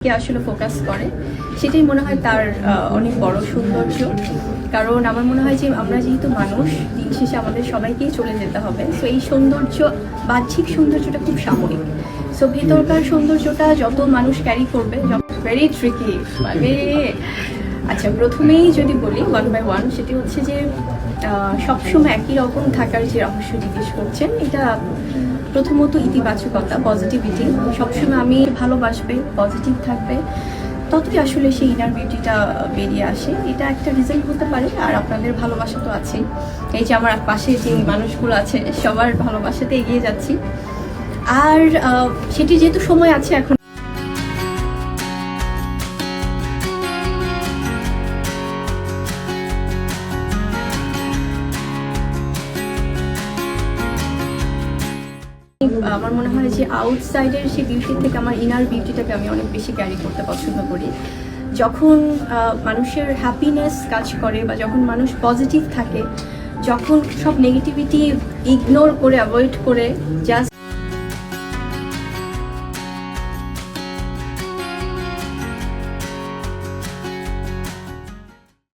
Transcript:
কে আসলে ফোকাস করে সেটাই মনে হয় তার অনেক বড় সৌন্দর্য। কারণ আমার মনে হয় যে আমরা যেহেতু মানুষ, দিন শেষে আমাদের সবাইকেই চলে যেতে হবে। সো এই সৌন্দর্য, বাহ্যিক সৌন্দর্যটা খুব সাময়িক। সো ভেতরকার সৌন্দর্যটা যত মানুষ ক্যারি করবে, ভেরি ট্রিকি মানে। আচ্ছা, প্রথমেই যদি বলি ওয়ান বাই ওয়ান, সেটি হচ্ছে যে সবসময় একই রকম থাকার যে রহস্য জিজ্ঞেস করছেন, এটা প্রথমত ইতিবাচকতা, পজিটিভিটি। সবসময় আমি ভালোবাসবে, পজিটিভ থাকবে, ততই আসলে সেই ইনার বিউটিটা বেরিয়ে আসে। এটা একটা রিজন হতে পারে। আর আপনাদের ভালোবাসা তো আছেই, এই যে আমার পাশে যে মানুষগুলো আছে সবার ভালোবাসাতে এগিয়ে যাচ্ছি। আর সেটি যেহেতু সময় আছে এখন, আমার মনে হয় যে আউটসাইডের সেই বিউটি থেকে আমার ইনার বিউটিটাকে আমি অনেক বেশি ক্যারি করতে পছন্দ করি। যখন মানুষের হ্যাপিনেস কাজ করে বা যখন মানুষ পজিটিভ থাকে, যখন সব নেগেটিভিটি ইগনোর করে, অ্যাভয়েড করে জাস্ট